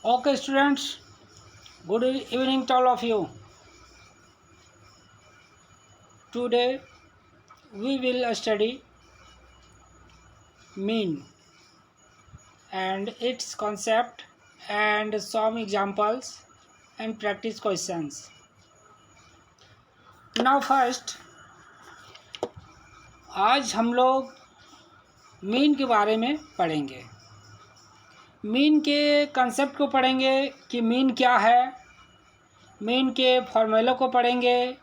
Okay, students, good evening to all of you. Today we will study mean and its concept and some examples and practice questions. Now first, आज हम लोग mean के बारे में पढ़ेंगे। Mean के concept को पढ़ेंगे कि मीन क्या है, मीन के फॉर्मूलों को पढ़ेंगे,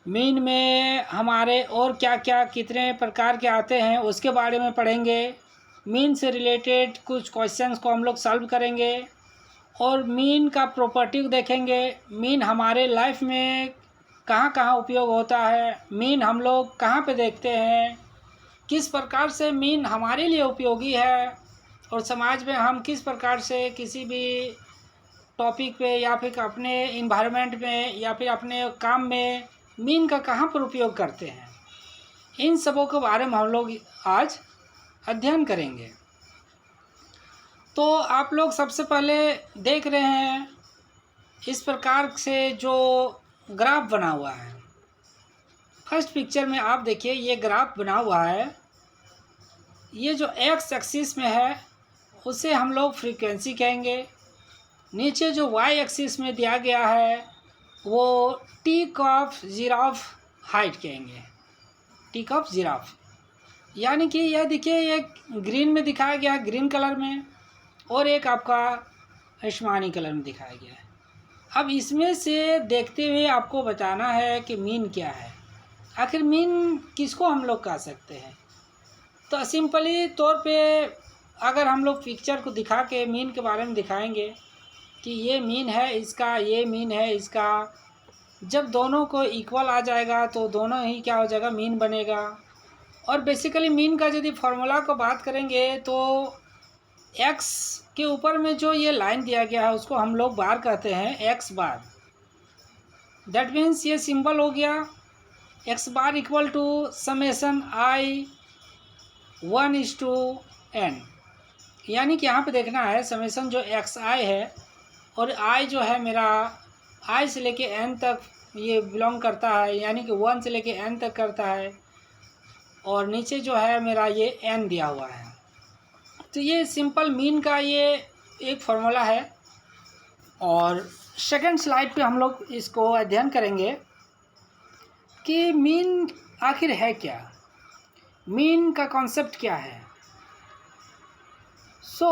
मीन में हमारे और क्या क्या कितने प्रकार के आते हैं उसके बारे में पढ़ेंगे। मीन से रिलेटेड कुछ क्वेश्चंस को हम लोग सॉल्व करेंगे और मीन का प्रॉपर्टी देखेंगे। मीन हमारे लाइफ में कहाँ कहाँ उपयोग होता है, मीन हम लोग कहाँ पे देखते हैं, किस प्रकार से मीन हमारे लिए उपयोगी है और समाज में हम किस प्रकार से किसी भी टॉपिक पे या फिर अपने इन्वायरमेंट में या फिर अपने काम में मीन का कहाँ पर उपयोग करते हैं, इन सबों के बारे में हम लोग आज अध्ययन करेंगे। तो आप लोग सबसे पहले देख रहे हैं इस प्रकार से जो ग्राफ बना हुआ है। फर्स्ट पिक्चर में आप देखिए ये ग्राफ बना हुआ है। ये जो एक्स एक्सिस में है उसे हम लोग फ्रीक्वेंसी कहेंगे। नीचे जो वाई एक्सिस में दिया गया है वो टिक ऑफ जिराफ हाइट कहेंगे, टिक ऑफ जिराफ। यानी कि यह देखिए ये ग्रीन में दिखाया गया, ग्रीन कलर में, और एक आपका आसमानी कलर में दिखाया गया है। अब इसमें से देखते हुए आपको बताना है कि मीन क्या है, आखिर मीन किसको हम लोग कह सकते हैं। तो सिंपली तौर पे अगर हम लोग पिक्चर को दिखा के मीन के बारे में दिखाएंगे कि ये मीन है इसका, ये मीन है इसका, जब दोनों को इक्वल आ जाएगा तो दोनों ही क्या हो जाएगा, मीन बनेगा। और बेसिकली मीन का यदि फार्मूला को बात करेंगे तो एक्स के ऊपर में जो ये लाइन दिया गया है उसको हम लोग बार कहते हैं, एक्स बार। दैट मीन्स ये सिंबल हो गया x bar equal to summation i 1:n। यानी कि यहाँ पे देखना है समेशन जो एक्स आई है और आई जो है मेरा आई से लेके एन तक ये बिलोंग करता है, यानी कि 1 से लेके n तक करता है, और नीचे जो है मेरा ये n दिया हुआ है। तो ये सिंपल मीन का ये एक फार्मूला है। और सेकंड स्लाइड पे हम लोग इसको अध्ययन करेंगे कि मीन आखिर है क्या, मीन का कॉन्सेप्ट क्या है। So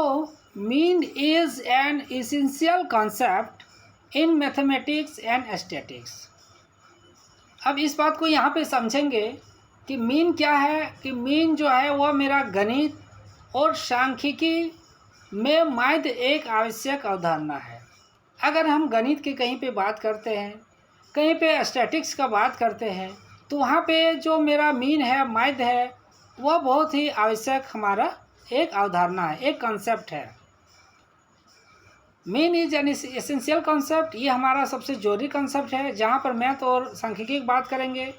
mean is an essential concept in mathematics and statics. अब इस बात को यहाँ पे समझेंगे कि मीन क्या है, कि मीन जो है वह मेरा गणित और सांख्यिकी में माध्य एक आवश्यक अवधारणा है। अगर हम गणित की कहीं पे बात करते हैं, कहीं पे स्टैटिक्स का बात करते हैं, तो वहाँ पे जो मेरा मीन है, माध्य है, वह बहुत ही आवश्यक हमारा एक अवधारणा है, एक कॉन्सेप्ट है। Mean is an essential concept, ये हमारा सबसे जरूरी कॉन्सेप्ट है। जहाँ पर मैथ और सांख्यिकी की बात करेंगे,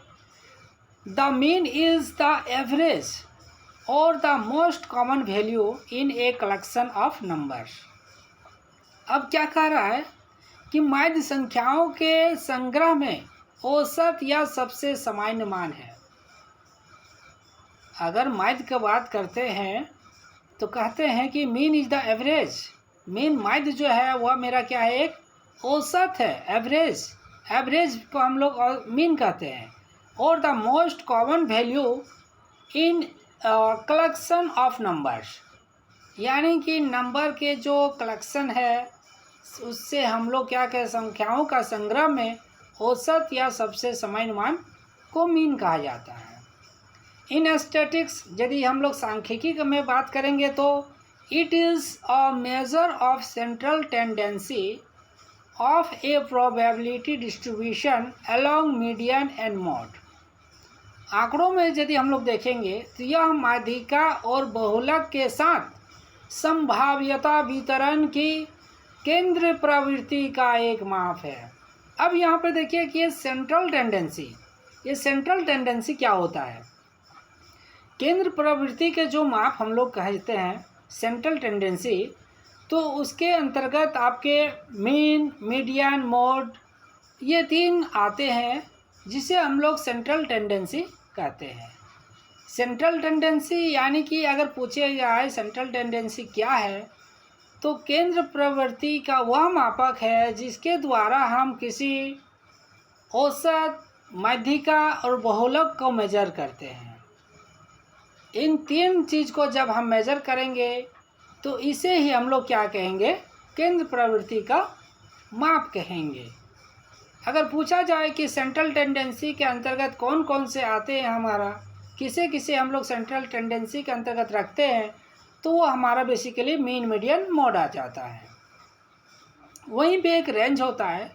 the mean is the average और the most common value in a collection of numbers. अब क्या कह रहा है कि माध्य संख्याओं के संग्रह में औसत या सबसे सामान्य मान है। अगर माध्य की बात करते हैं तो कहते हैं कि mean is the average. Mean माध्य जो है वह मेरा क्या है, एक औसत है, एवरेज। एवरेज को हम लोग मीन कहते हैं। और the most common value in collection of numbers, यानी कि नंबर के जो कलेक्शन है उससे हम लोग क्या कहें, संख्याओं का संग्रह में औसत या सबसे सामान्य मान को मीन कहा जाता है। इन स्टैटिक्स यदि हम लोग सांख्यिकी में बात करेंगे तो it is a major of central tendency of A probability distribution along median and mode. आंकड़ों में यदि हम लोग देखेंगे तो यह माध्यिका और बहुलक के साथ संभाव्यता वितरण की केंद्र प्रवृत्ति का एक माप है। अब यहाँ पे देखिए कि ये सेंट्रल टेंडेंसी, ये सेंट्रल टेंडेंसी क्या होता है, केंद्र प्रवृत्ति के जो माप हम लोग कहते हैं सेंट्रल टेंडेंसी, तो उसके अंतर्गत आपके मीन, मीडियन, मोड ये 3 आते हैं, जिसे हम लोग सेंट्रल टेंडेंसी कहते हैं। सेंट्रल टेंडेंसी यानी कि अगर पूछे जाए सेंट्रल टेंडेंसी क्या है, तो केंद्र प्रवृत्ति का वह मापक है जिसके द्वारा हम किसी औसत, माध्यिका और बहुलक को मेजर करते हैं। इन 3 चीज़ को जब हम मेजर करेंगे तो इसे ही हम लोग क्या कहेंगे, केंद्र प्रवृत्ति का माप कहेंगे। अगर पूछा जाए कि सेंट्रल टेंडेंसी के अंतर्गत कौन कौन से आते हैं, हमारा किसे किसे हम लोग सेंट्रल टेंडेंसी के अंतर्गत रखते हैं, तो वो हमारा बेसिकली मीन, मीडियन, मोड आ जाता है। वहीं पे एक रेंज होता है,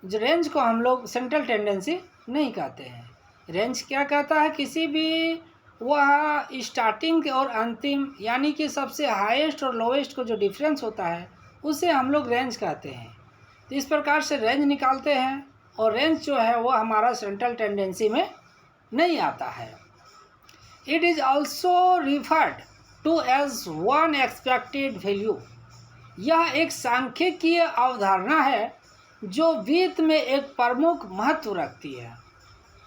जो रेंज को हम लोग सेंट्रल टेंडेंसी नहीं कहते हैं। रेंज क्या कहता है, किसी भी वह स्टार्टिंग और अंतिम यानी कि सबसे हाईएस्ट और लोवेस्ट को जो डिफरेंस होता है उसे हम लोग रेंज कहते हैं। तो इस प्रकार से रेंज निकालते हैं, और रेंज जो है वो हमारा सेंट्रल टेंडेंसी में नहीं आता है। It is also referred to as one expected value. यह एक सांख्यिकीय अवधारणा है जो वित्त में एक प्रमुख महत्व रखती है।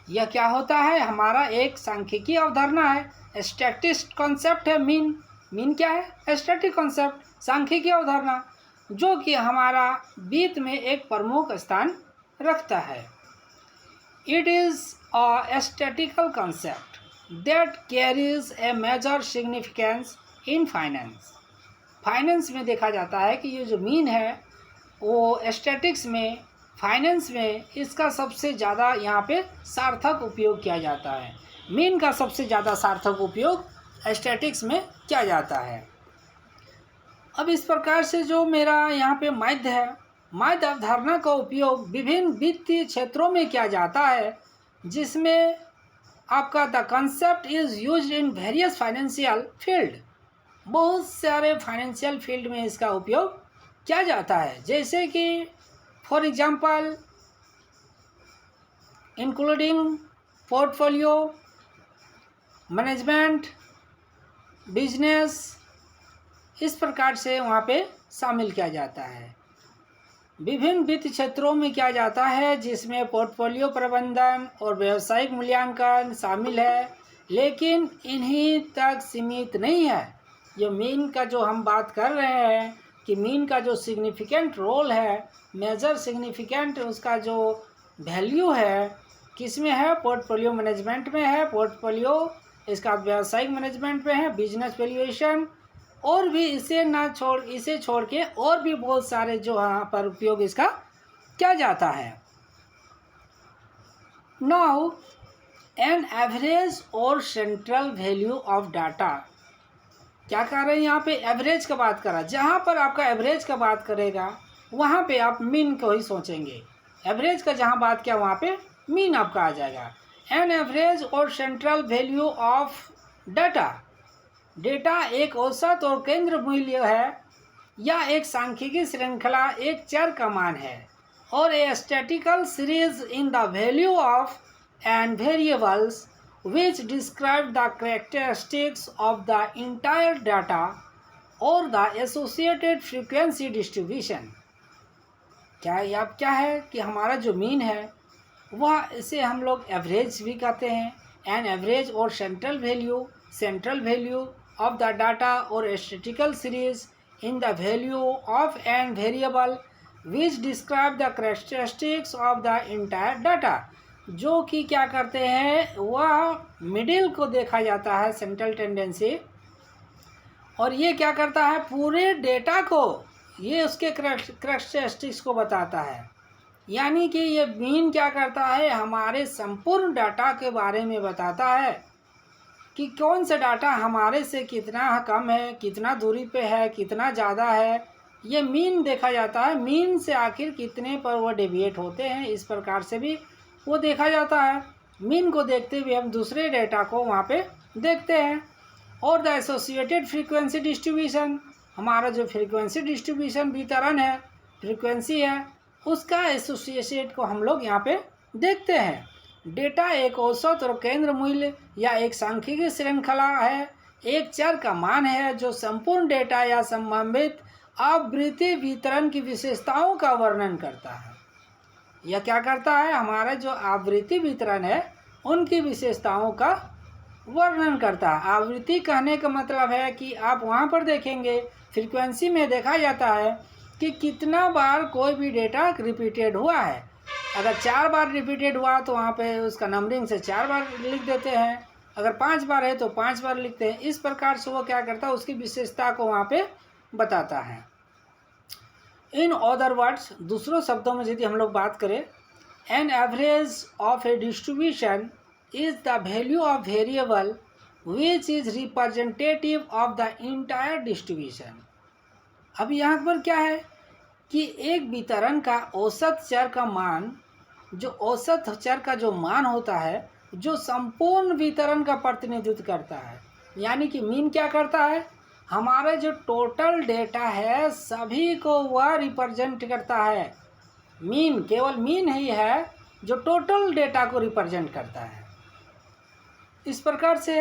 यह क्या होता है, हमारा एक सांख्यिकीय अवधारणा है, स्टैटिस्टिक कॉन्सेप्ट है। मीन, मीन क्या है, स्टैटिक कॉन्सेप्ट, सांख्यिकीय अवधारणा, जो कि हमारा वित्त में एक प्रमुख स्थान रखता है। It is a statical concept that carries a major significance in finance. Finance में देखा जाता है कि ये जो मीन है वो स्टैटिक्स में, फाइनेंस में इसका सबसे ज़्यादा यहाँ पे सार्थक उपयोग किया जाता है। मीन का सबसे ज़्यादा सार्थक उपयोग स्टैटिक्स में किया जाता है। अब इस प्रकार से जो मेरा यहाँ पे माध्य है, माध्य अवधारणा का उपयोग विभिन्न वित्तीय क्षेत्रों में किया जाता है, जिसमें आपका the concept is used in various financial field. बहुत सारे फाइनेंशियल फील्ड में इसका उपयोग किया जाता है, जैसे कि for example including portfolio management, business, इस प्रकार से वहाँ पे शामिल किया जाता है। विभिन्न वित्त क्षेत्रों में किया जाता है, जिसमें पोर्टफोलियो प्रबंधन और व्यावसायिक मूल्यांकन शामिल है, लेकिन इन्हीं तक सीमित नहीं है। ये मीन का जो हम बात कर रहे हैं कि मीन का जो सिग्निफिकेंट रोल है, मेजर सिग्निफिकेंट उसका जो वैल्यू है, किस में है, पोर्टफोलियो मैनेजमेंट में है, पोर्टफोलियो इसका व्यावसायिक मैनेजमेंट में है, बिजनेस वैल्यूएशन, और भी इसे छोड़ के और भी बहुत सारे जो यहाँ पर उपयोग इसका किया जाता है। नाउ एन एवरेज और सेंट्रल वैल्यू ऑफ डाटा, क्या कर रहे हैं यहाँ पे, एवरेज का बात करा। जहाँ पर आपका एवरेज का बात करेगा वहाँ पे आप मीन को ही सोचेंगे। एवरेज का जहाँ बात किया वहाँ पे मीन आपका आ जाएगा। एन एवरेज और central value of data, data एक औसत और केंद्र मूल्य है या एक सांख्यिकी श्रृंखला, एक चर का मान है, और a statical series in the value of and variables which describe the characteristics of the entire data or the associated frequency distribution। क्या है कि हमारा जो मीन है वह इसे हम लोग एवरेज भी कहते हैं। एन एवरेज और central value of the data और statical series in the value of an variable which describe the characteristics of the entire data, जो कि क्या करते हैं, वह मिडिल को देखा जाता है सेंट्रल टेंडेंसी, और ये क्या करता है, पूरे डेटा को, ये उसके करैक्टरिस्टिक्स को बताता है। यानी कि ये मीन क्या करता है, हमारे संपूर्ण डाटा के बारे में बताता है कि कौन सा डाटा हमारे से कितना कम है, कितना दूरी पे है, कितना ज़्यादा है। ये मीन देखा जाता है, मीन से आखिर कितने पर वो डेविएट होते हैं, इस प्रकार से भी वो देखा जाता है। मीन को देखते हुए हम दूसरे डेटा को वहाँ पे देखते हैं। और द एसोसिएटेड फ्रीक्वेंसी डिस्ट्रीब्यूशन, हमारा जो फ्रीक्वेंसी डिस्ट्रीब्यूशन वितरण है, फ्रीक्वेंसी है, उसका एसोसिएटेड को हम लोग यहाँ पे देखते हैं। डेटा एक औसत और केंद्र मूल्य या एक सांख्यिकी श्रृंखला है, एक चर का मान है जो संपूर्ण डेटा या संबंधित आवृत्ति वितरण की विशेषताओं का वर्णन करता है। यह क्या करता है, हमारा जो आवृत्ति वितरण है उनकी विशेषताओं का वर्णन करता है। आवृत्ति कहने का मतलब है कि आप वहाँ पर देखेंगे फ्रीक्वेंसी में देखा जाता है कि कितना बार कोई भी डेटा रिपीटेड हुआ है। अगर 4 बार रिपीटेड हुआ तो वहाँ पे उसका नंबरिंग से 4 बार लिख देते हैं, अगर 5 बार है तो 5 बार लिखते हैं। इस प्रकार से वो क्या करता है, उसकी विशेषता को वहाँ पे बताता है। इन अदर वर्ड्स, दूसरों शब्दों में यदि हम लोग बात करें, an average of A distribution is the value of variable which is representative of the entire distribution. अब यहाँ पर क्या है कि एक वितरण का औसत चर का मान, जो औसत चर का जो मान होता है, जो संपूर्ण वितरण का प्रतिनिधित्व करता है। यानी कि मीन क्या करता है, हमारा जो टोटल डेटा है सभी को वह रिप्रेजेंट करता है। मीन केवल मीन ही है जो टोटल डेटा को रिप्रेजेंट करता है। इस प्रकार से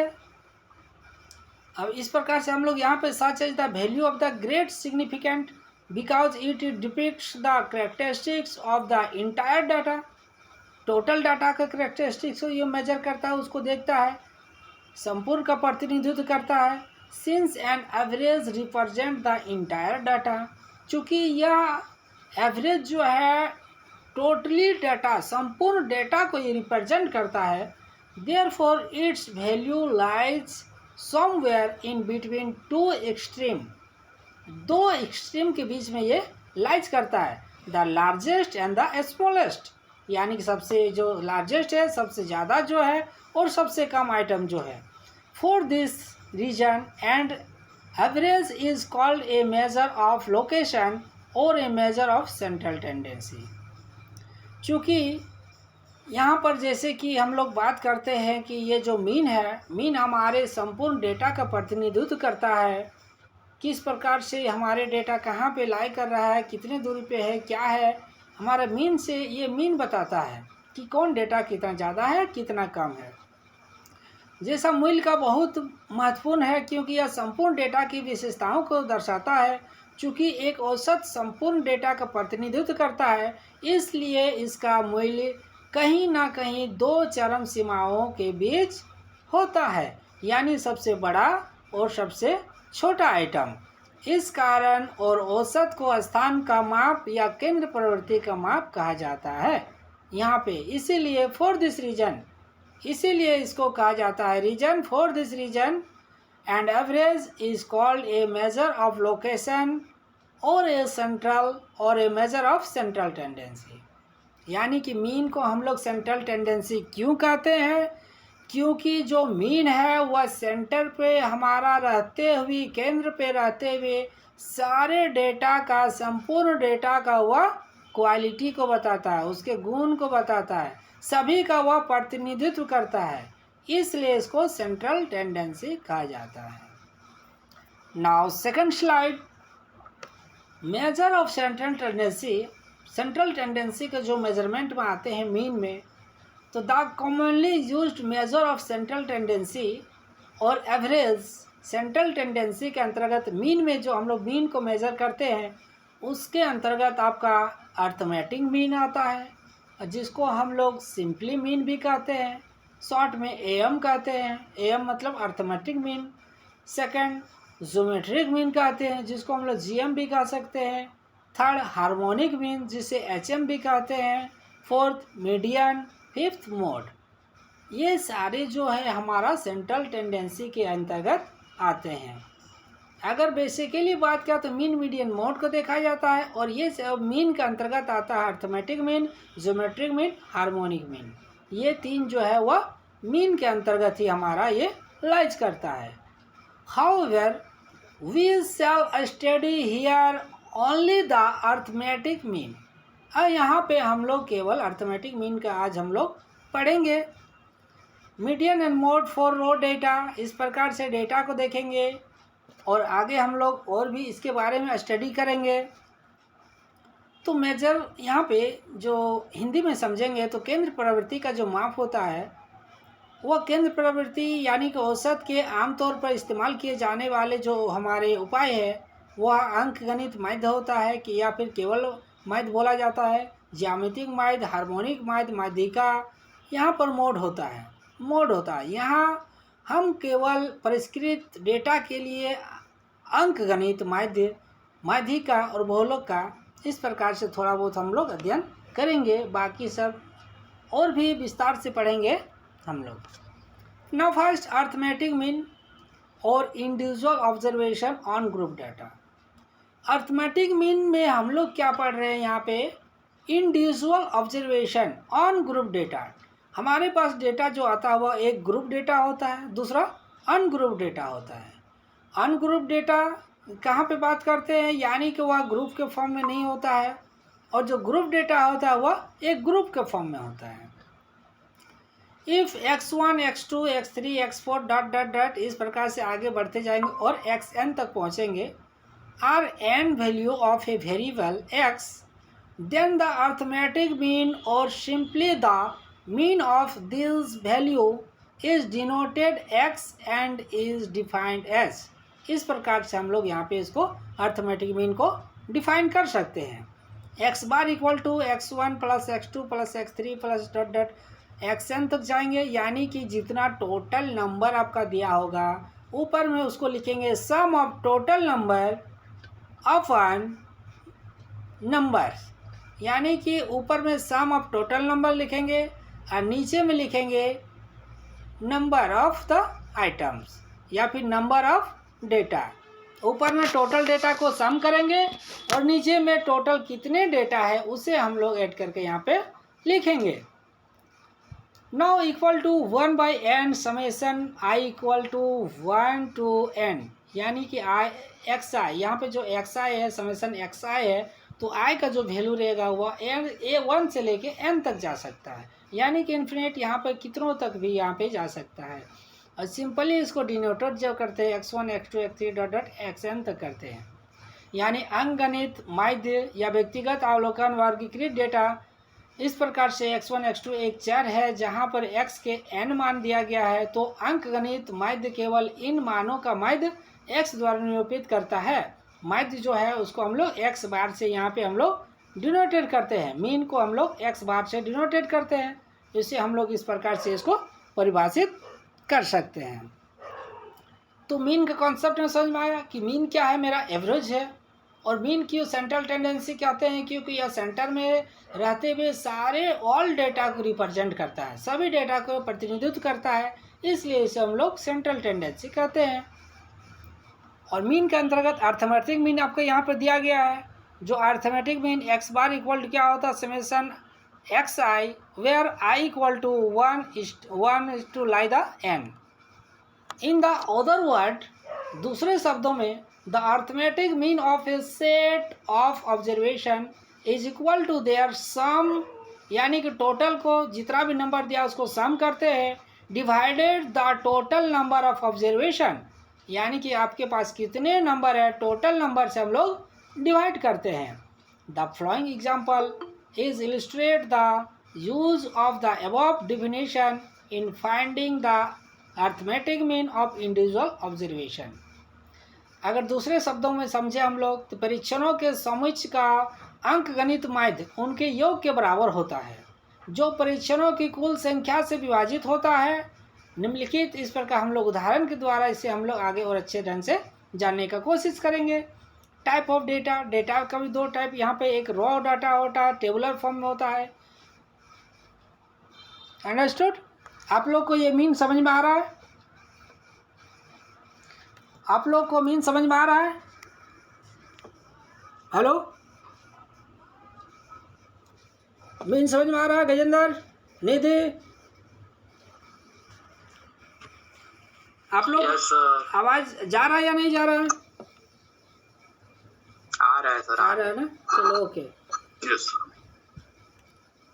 अब इस प्रकार से हम लोग यहाँ पे such is the value of the great significant because it depicts the characteristics of the entire data. Total data का कैरेक्टरिस्टिक्स को ये मेजर करता है, उसको देखता है, संपूर्ण का प्रतिनिधित्व करता है। Since an average represent the entire data, चूँकि यह एवरेज जो है टोटली डाटा, संपूर्ण डेटा को ये रिप्रेजेंट करता है, therefore it's value lies somewhere in between two extreme. दो एक्सट्रीम के बीच में ये लाइज करता है, the largest and the smallest. यानी कि सबसे जो लार्जेस्ट है, सबसे ज़्यादा जो है, और सबसे कम आइटम जो है। For this reason and average is called a measure of location और a measure of central tendency. चूँकि यहाँ पर जैसे कि हम लोग बात करते हैं कि ये जो मीन है, मीन हमारे संपूर्ण डेटा का प्रतिनिधित्व करता है, किस प्रकार से हमारे डेटा कहाँ पे लाई कर रहा है, कितने दूरी पे है, क्या है। हमारा मीन से ये मीन बताता है कि कौन डेटा कितना ज़्यादा है, कितना कम है। जैसा मूल्य का बहुत महत्वपूर्ण है क्योंकि यह संपूर्ण डेटा की विशेषताओं को दर्शाता है। चूँकि एक औसत संपूर्ण डेटा का प्रतिनिधित्व करता है, इसलिए इसका मूल्य कहीं ना कहीं दो चरम सीमाओं के बीच होता है, यानी सबसे बड़ा और सबसे छोटा आइटम। इस कारण और औसत को स्थान का माप या केंद्र प्रवृत्ति का माप कहा जाता है यहाँ पे। इसीलिए फॉर दिस रीजन, इसीलिए इसको कहा जाता है reason, for this reason and average is called a measure of location और ए सेंट्रल और a measure of central tendency. यानी कि मीन को हम लोग सेंट्रल टेंडेंसी क्यों कहते हैं, क्योंकि जो मीन है वह सेंटर पे हमारा रहते हुए, केंद्र पे रहते हुए सारे डेटा का, संपूर्ण डेटा का वह क्वालिटी को बताता है, उसके गुण को बताता है, सभी का वह प्रतिनिधित्व करता है, इसलिए इसको सेंट्रल टेंडेंसी कहा जाता है। Now second slide, major of central tendency. Central tendency के जो मेजरमेंट में आते हैं मीन में, तो the commonly used major of central tendency और एवरेज। सेंट्रल टेंडेंसी के अंतर्गत मीन में जो हम लोग मीन को मेज़र करते हैं, उसके अंतर्गत आपका अर्थमेटिक मीन आता है, जिसको हम लोग सिंपली मीन भी कहते हैं, शॉर्ट में एएम कहते हैं। एएम मतलब arithmetic mean. Second geometric mean कहते हैं, जिसको हम लोग जीएम भी कह सकते हैं। थर्ड हार्मोनिक मीन, जिसे एचएम भी कहते हैं। Fourth median, fifth mode. ये सारे जो है हमारा सेंट्रल टेंडेंसी के अंतर्गत आते हैं। अगर बेसिकली बात किया तो मीन, मीडियन, मोड को देखा जाता है, और ये सब मीन के अंतर्गत आता है arithmetic mean, geometric mean, harmonic mean. ये तीन जो है वह मीन के अंतर्गत ही हमारा ये लाइज करता है। However we shall study here only the arithmetic mean. अब यहाँ पे हम लोग केवल अर्थमेटिक मीन का आज हम लोग पढ़ेंगे। Median and mode for raw data, इस प्रकार से डेटा को देखेंगे, और आगे हम लोग और भी इसके बारे में स्टडी करेंगे। तो मेजर यहाँ पे जो हिंदी में समझेंगे तो केंद्र प्रवृत्ति का जो माप होता है, वह केंद्र प्रवृत्ति यानी कि औसत के आमतौर पर इस्तेमाल किए जाने वाले जो हमारे उपाय है, वह अंकगणित माध्य होता है कि या फिर केवल माध्य बोला जाता है। ज्यामितिक माध्य, हार्मोनिक माध्य, माध्यिका, यहाँ पर मोड होता है। यहाँ हम केवल परिष्कृत डेटा के लिए अंकगणित माध्य, माध्यिका और बहुलक का इस प्रकार से थोड़ा बहुत हम लोग अध्ययन करेंगे। बाकी सब और भी विस्तार से पढ़ेंगे हम लोग। नाउ फर्स्ट अर्थमेटिक मीन और individual observation on group data. Arithmetic mean में हम लोग क्या पढ़ रहे हैं यहाँ पे, individual observation on group data. हमारे पास डेटा जो आता है वह एक ग्रुप डेटा होता है, दूसरा अनग्रुप डेटा होता है। अनग्रुप डेटा कहाँ पे बात करते हैं, यानी कि वह ग्रुप के फॉर्म में नहीं होता है, और जो ग्रुप डेटा होता है वह एक ग्रुप के फॉर्म में होता है। If x1, x2, x3, x4 dot dot dot इस प्रकार से आगे बढ़ते जाएंगे और xn तक पहुँचेंगे, are n value of a variable x, then the arithmetic mean or simply the mean of this value is denoted x and is defined as। इस प्रकार से हम लोग यहाँ पे इसको अर्थमेटिक मीन को डिफाइन कर सकते हैं। x bar equal to x1 plus x2 plus x3 plus dot dot xn तक जाएंगे, यानी कि जितना टोटल नंबर आपका दिया होगा ऊपर में उसको लिखेंगे सम ऑफ टोटल नंबर अपन नंबर, यानी कि ऊपर में सम ऑफ टोटल नंबर लिखेंगे और नीचे में लिखेंगे नंबर ऑफ द आइटम्स या फिर नंबर ऑफ डेटा। ऊपर में टोटल डेटा को सम करेंगे और नीचे में टोटल कितने डेटा है उसे हम लोग ऐड करके यहाँ पे लिखेंगे। Now equal to 1/n summation i equal to 1 to n, यानी कि i xi, यहाँ पे जो xi है समेसन xi है, तो i का जो वैल्यू रहेगा वह a1 से लेके n तक जा सकता है, यानी कि इन्फिनिट यहाँ पे कितनों तक भी यहाँ पे जा सकता है। और सिंपली इसको डिनोटेड जब करते हैं x1, x2, x3 dot dot xn तक करते हैं, यानी अंकगणित माध्य या व्यक्तिगत अवलोकन वर्गीकृत डेटा। इस प्रकार से x1, x2 एक चर है जहाँ पर x के n मान दिया गया है, तो अंकगणित माध्य केवल इन मानों का माध्य x द्वारा निरूपित करता है। माध्य जो है उसको हम लोग x बार से यहाँ पे हम लोग डिनोटेड करते हैं, मीन को हम लोग x बार से डिनोटेड करते हैं। इससे हम लोग इस प्रकार से इसको परिभाषित कर सकते हैं। तो मीन का कॉन्सेप्ट में समझ में आया कि मीन क्या है, मेरा एवरेज है। और मीन क्यों सेंट्रल टेंडेंसी कहते हैं, क्योंकि यह सेंटर में रहते हुए सारे ऑल डेटा को रिप्रेजेंट करता है, सभी डेटा को प्रतिनिधित्व करता है, इसलिए इसे हम लोग सेंट्रल टेंडेंसी कहते हैं। और मीन के अंतर्गत अर्थमेटिक मीन आपको यहाँ पर दिया गया है। जो arithmetic mean x bar equal to क्या होता है, summation xi where i equal to 1 to lie the n। In the other word, दूसरे शब्दों में, the arithmetic mean of a set of observation is equal to their sum, यानी कि total को जितना भी नंबर दिया उसको सम करते हैं, divided the total number of observation, यानी कि आपके पास कितने नंबर है टोटल नंबर से हम लोग डिवाइड करते हैं। The following example is illustrate the use of the above definition in finding the arithmetic mean of individual observation. अगर दूसरे शब्दों में समझे हम लोग, तो परीक्षणों के समुच्चय का अंकगणित माध्य उनके योग के बराबर होता है, जो परीक्षणों की कुल संख्या से विभाजित होता है। निम्नलिखित इस प्रकार हम लोग उदाहरण के द्वारा इसे हम लोग आगे और अच्छे ढंग से जानने का कोशिश करेंगे। टाइप ऑफ डेटा, डेटा का भी दो टाइप, यहाँ पे एक रॉ डाटा होता है, टेबुलर फॉर्म में होता है। अंडरस्टूड? आप लोग को ये मीन समझ में आ रहा है? आप लोग को मीन समझ में आ रहा है? हेलो, मीन समझ में आ रहा है? गजेंद्र, निधि, आप लोग आवाज जा रहा है या नहीं जा रहा है? आ रहा है सर, आ रहा है ना? चलो ओके।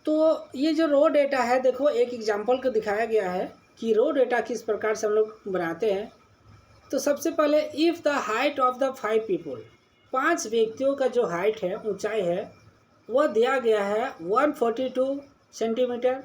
तो ये जो रो डेटा है, देखो एक एग्जांपल को दिखाया गया है कि रो डेटा किस प्रकार से हम लोग बनाते हैं। तो सबसे पहले if the height of the 5 people, 5 व्यक्तियों का जो हाइट है, ऊंचाई है, वह दिया गया है 142 centimetre,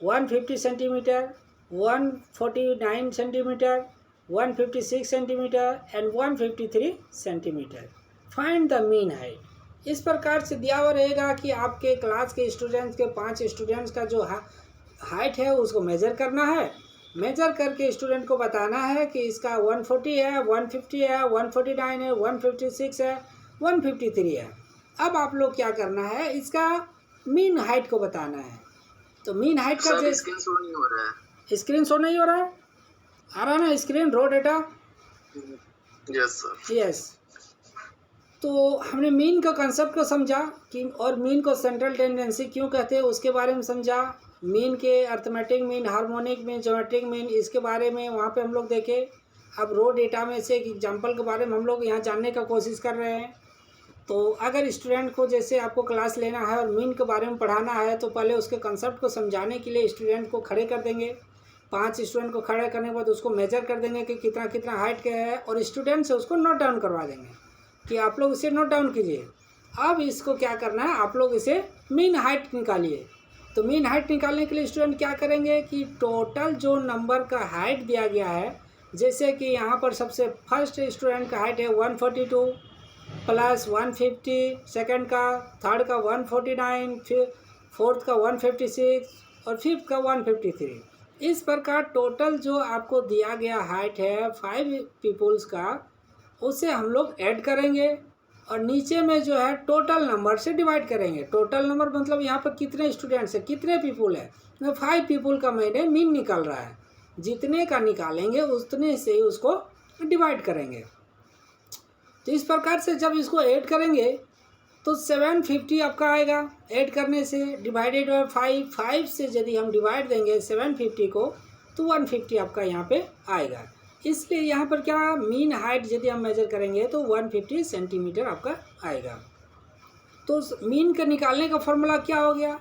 150 centimetre, 149 centimetre, 156 centimetre and 153 centimetre. Find the mean height. इस प्रकार से दिया हुआ रहेगा कि आपके क्लास के स्टूडेंट्स के 5 स्टूडेंट्स का जो हाइट है उसको मेज़र करना है। मेजर करके स्टूडेंट को बताना है कि इसका 140 है, 150 है, 149 है, 156 है, 153 है। अब आप लोग क्या करना है, इसका मीन हाइट को बताना है। तो मीन हाइट का जो स्क्रीन शो नहीं हो रहा है, स्क्रीन शो नहीं हो रहा है, आ रहा है ना स्क्रीन रो डेटा? Yes sir. यस। तो हमने मीन का कंसेप्ट को समझा कि और मीन को सेंट्रल टेंडेंसी क्यों कहते हैं उसके बारे में समझा। मीन के arithmetic mean, harmonic mean, geometric mean, इसके बारे में वहाँ पे हम लोग देखे। अब रो डेटा में से एक एग्जांपल के बारे में हम लोग यहाँ जानने का कोशिश कर रहे हैं। तो अगर स्टूडेंट को जैसे आपको क्लास लेना है और मीन के बारे में पढ़ाना है तो पहले उसके कंसेप्ट को समझाने के लिए स्टूडेंट को खड़े कर देंगे। 5 स्टूडेंट को खड़े करने के बाद उसको मेजर कर देंगे कि कितना कितना हाइट का है, और स्टूडेंट से उसको नोट डाउन करवा देंगे कि आप लोग इसे नोट डाउन कीजिए। अब इसको क्या करना है, आप लोग इसे मीन हाइट निकालिए। तो मीन हाइट निकालने के लिए स्टूडेंट क्या करेंगे कि टोटल जो नंबर का हाइट दिया गया है, जैसे कि यहाँ पर सबसे फर्स्ट स्टूडेंट का हाइट है 142 प्लस 150, सेकंड का, थर्ड का 149, फिर फोर्थ का 156 और फिफ्थ का 153। इस प्रकार टोटल जो आपको दिया गया हाइट है 5 पीपुल्स का, उसे हम लोग ऐड करेंगे और नीचे में जो है टोटल नंबर से डिवाइड करेंगे। टोटल नंबर मतलब यहाँ पर कितने स्टूडेंट्स हैं, कितने पीपुल है, 5 पीपुल का मैंने मीन निकाल रहा है। जितने का निकालेंगे उतने से ही उसको डिवाइड करेंगे। तो इस प्रकार से जब इसको ऐड करेंगे तो 750 आपका आएगा। ऐड करने से डिवाइडेड बाई 5 से यदि हम डिवाइड देंगे 750 को तो 150 आपका यहाँ पे आएगा। इसलिए यहाँ पर क्या मीन हाइट यदि हम मेजर करेंगे तो 150 सेंटीमीटर आपका आएगा। तो मीन का निकालने का फॉर्मूला क्या हो गया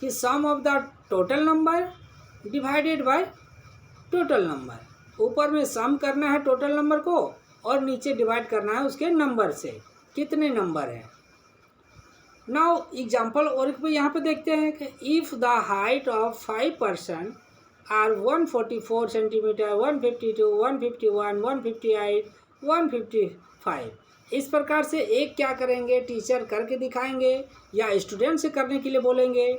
कि sum of the total number divided by total number. ऊपर में सम करना है टोटल नंबर को और नीचे डिवाइड करना है उसके नंबर से, कितने नंबर हैं। नाउ एग्जाम्पल और यहाँ पे देखते हैं कि if the height of 5 person are 144 centimetre, 152, 151, 158, 155। इस प्रकार से एक क्या करेंगे, टीचर करके दिखाएंगे या स्टूडेंट से करने के लिए बोलेंगे।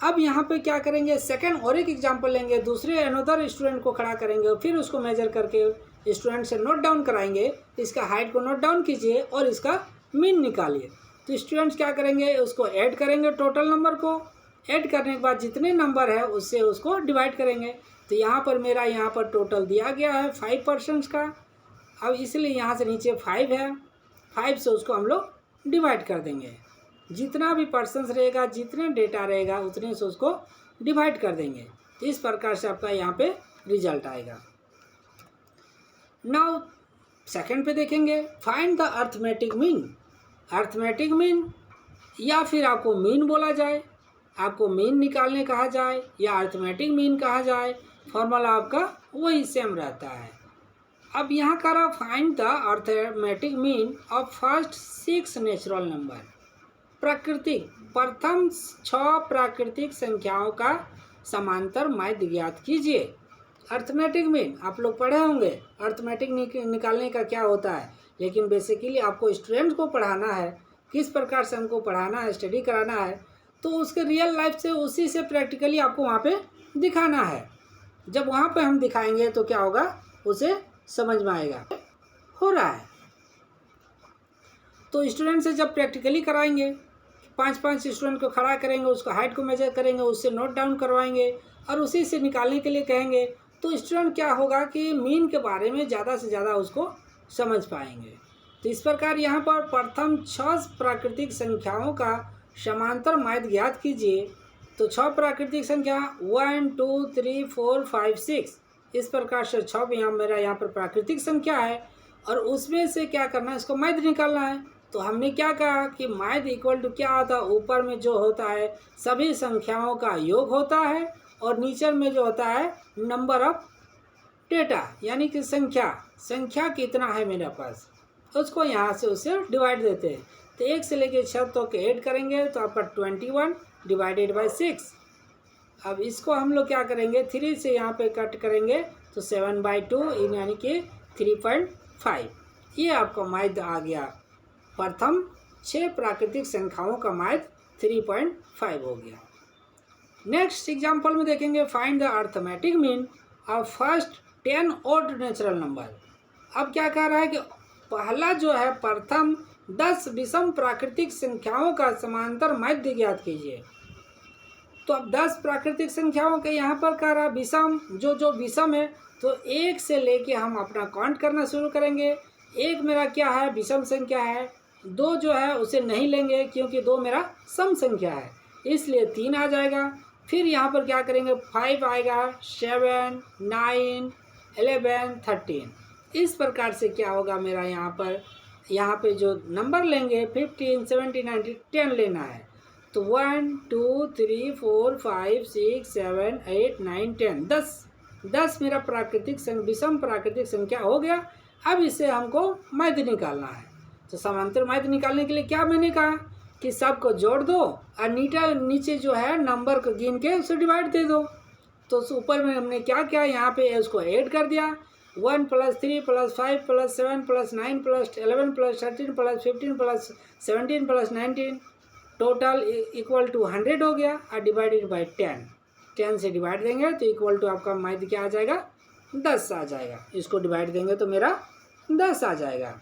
अब यहाँ पे क्या करेंगे, सेकंड और एक एग्जांपल लेंगे, दूसरे अनदर स्टूडेंट को खड़ा करेंगे, फिर उसको मेजर करके स्टूडेंट से नोट डाउन कराएंगे। इसका हाइट को नोट डाउन कीजिए और इसका मीन निकालिए। तो स्टूडेंट्स क्या करेंगे, उसको ऐड करेंगे टोटल नंबर को। ऐड करने के बाद जितने नंबर है उससे उसको डिवाइड करेंगे। तो यहाँ पर मेरा यहाँ पर टोटल दिया गया है 5 पर्सन्स का। अब इसलिए यहाँ से नीचे 5 है, 5 से उसको हम लोग डिवाइड कर देंगे। जितना भी पर्सन्स रहेगा, जितने डेटा रहेगा उतने से उसको डिवाइड कर देंगे। तो इस प्रकार से आपका यहाँ पे रिजल्ट आएगा। नाउ सेकंड पे देखेंगे, find the arithmetic mean. Arithmetic mean या फिर आपको मीन बोला जाए, आपको मीन निकालने कहा जाए या अर्थमेटिक मीन कहा जाए, फॉर्मूला आपका वही सेम रहता है। अब यहाँ करा find the arithmetic mean of first 6 natural number. प्राकृतिक प्रथम 6 प्राकृतिक संख्याओं का समांतर माध्य ज्ञात कीजिए। अर्थमेटिक मीन आप लोग पढ़े होंगे, अर्थमेटिक निकालने का क्या होता है, लेकिन बेसिकली आपको स्टूडेंट्स को पढ़ाना है, किस प्रकार से हमको पढ़ाना है, स्टडी कराना है, तो उसके रियल लाइफ से उसी से प्रैक्टिकली आपको वहाँ पे दिखाना है। जब वहाँ पे हम दिखाएंगे तो क्या होगा, उसे समझ में आएगा हो रहा है। तो स्टूडेंट से जब प्रैक्टिकली कराएंगे, 5 स्टूडेंट को खड़ा करेंगे, उसको हाइट को मेजर करेंगे, उससे नोट डाउन करवाएंगे और उसी से निकालने के लिए कहेंगे, तो स्टूडेंट क्या होगा कि मीन के बारे में ज़्यादा से ज़्यादा उसको समझ पाएंगे। तो इस प्रकार यहाँ पर प्रथम 6 प्राकृतिक संख्याओं का समांतर माध्य ज्ञात कीजिए। तो 6 प्राकृतिक संख्या 1 2 3 4 5 6, इस प्रकार से 6 यहाँ मेरा यहाँ पर प्राकृतिक संख्या है और उसमें से क्या करना है, इसको माध्य निकालना है। तो हमने क्या कहा कि माध्य इक्वल टू क्या होता है, ऊपर में जो होता है सभी संख्याओं का योग होता है और नीचे में जो होता है नंबर ऑफ डेटा, यानी कि संख्या कितना है मेरे पास, उसको यहाँ से उससे डिवाइड देते हैं। तो 1 से लेके 6 तक ऐड करेंगे तो आपका 21 डिवाइडेड बाई 6। अब इसको हम लोग क्या करेंगे, 3 से यहाँ पे कट करेंगे तो 7/2 यानी कि 3.5। ये आपका माध्य आ गया प्रथम 6 प्राकृतिक संख्याओं का माध्य 3.5 हो गया। नेक्स्ट एग्जाम्पल में देखेंगे find the arithmetic mean of first 10 odd natural number. अब क्या कह रहा है कि पहला जो है प्रथम 10 विषम प्राकृतिक संख्याओं का समांतर माध्य ज्ञात कीजिए। तो अब 10 प्राकृतिक संख्याओं के यहाँ पर कह रहा है विषम, जो विषम है तो 1 से लेके हम अपना काउंट करना शुरू करेंगे। 1 मेरा क्या है, विषम संख्या है। 2 जो है उसे नहीं लेंगे क्योंकि 2 मेरा सम संख्या है, इसलिए 3 आ जाएगा। फिर यहाँ पर क्या करेंगे, 5 आएगा, 7, 9, 11, 13। इस प्रकार से क्या होगा मेरा यहाँ पे जो नंबर लेंगे 15, 17, 19, 10 लेना है। तो 1, 2, 3, 4, 5, 6, 7, 8, 9, 10 10 मेरा विषम प्राकृतिक संख्या हो गया। अब इसे हमको माध्य निकालना है। तो समांतर माध्य निकालने के लिए क्या मैंने कहा कि सबको जोड़ दो और नीचे जो है नंबर को गिन के उसे डिवाइड दे दो। तो ऊपर में हमने क्या किया, यहाँ पे उसको ऐड कर दिया। 1 + 3 + 5 + 7 + 9 + 11 + 13 + 15 + 17 + 19 टोटल इक्वल टू 100 हो गया और डिवाइडेड बाई 10 से डिवाइड देंगे तो इक्वल टू आपका माध्य क्या आ जाएगा, 10 आ जाएगा। इसको डिवाइड देंगे तो मेरा 10 आ जाएगा।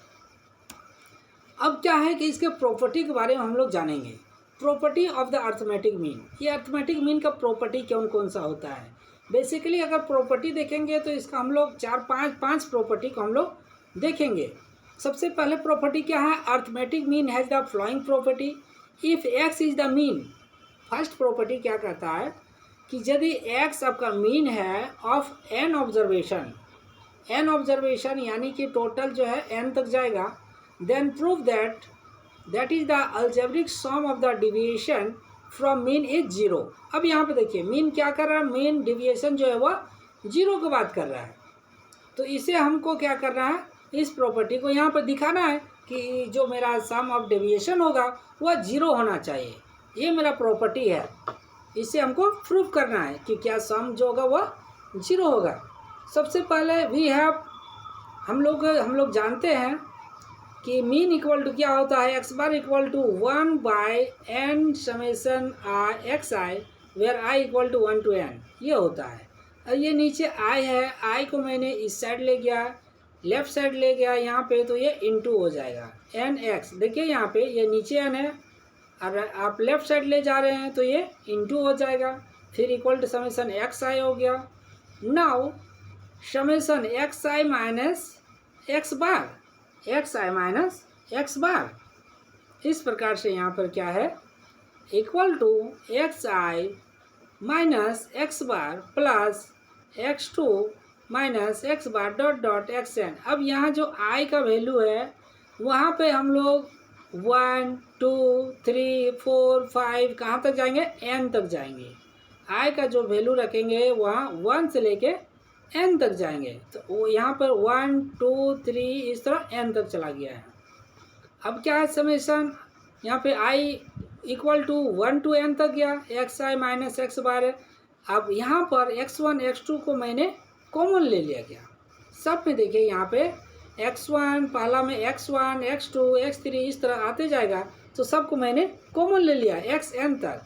अब क्या है कि इसके प्रॉपर्टी के बारे में हम लोग जानेंगे। Property of the arithmetic mean. ये अर्थमेटिक मीन का प्रॉपर्टी कौन सा होता है। बेसिकली अगर प्रॉपर्टी देखेंगे तो इसका हम लोग 4-5 प्रॉपर्टी को हम लोग देखेंगे। सबसे पहले प्रॉपर्टी क्या है, arithmetic mean has the flowing property if x is the mean. First property क्या कहता है कि यदि एक्स आपका मीन है ऑफ एन ऑब्जर्वेशन यानी कि टोटल जो है एन तक जाएगा, then prove that is the algebraic sum of the deviation from mean is 0। अब यहाँ पे देखिए मीन क्या कर रहा है, मीन डिविएशन जो है वह 0 की बात कर रहा है। तो इसे हमको क्या करना है, इस प्रॉपर्टी को यहाँ पर दिखाना है कि जो मेरा सम ऑफ डेविएशन होगा वह 0 होना चाहिए। ये मेरा प्रॉपर्टी है, इसे हमको प्रूव करना है कि क्या सम जो होगा वह 0 होगा। सबसे पहले हम लोग जानते हैं कि मीन इक्वल टू क्या होता है, x bar equal to 1/n summation xi where i equal to 1 to n, ये होता है। और ये नीचे i है, i को मैंने इस साइड ले गया, लेफ्ट साइड ले गया यहाँ पे, तो ये इंटू हो जाएगा nx। देखिए यहाँ पे ये नीचे n है और आप लेफ्ट साइड ले जा रहे हैं तो ये इंटू हो जाएगा। फिर इक्वल टू समेसन xi हो गया। Now summation xi minus x bar, xi minus x bar, इस प्रकार से यहाँ पर क्या है, equal to xi minus x bar plus x2 minus x bar dot dot xn। अब यहाँ जो i का वैल्यू है वहाँ पे हम लोग 1, 2, 3, 4, 5 कहाँ तक जाएंगे, n तक जाएंगे। i का जो वैल्यू रखेंगे वहाँ 1 से लेके n तक जाएंगे। तो वो यहाँ पर 1, 2, 3 इस तरह n तक चला गया है। अब क्या है समेसन, यहाँ पे i equal to 1 to n तक गया, xi माइनस x बार है। अब यहाँ पर x1 x2 को मैंने कॉमन ले लिया गया। सब में देखिए यहाँ पे x1 पहला में x1 x2 x3 इस तरह आते जाएगा, तो सबको मैंने कॉमन ले लिया xn तक।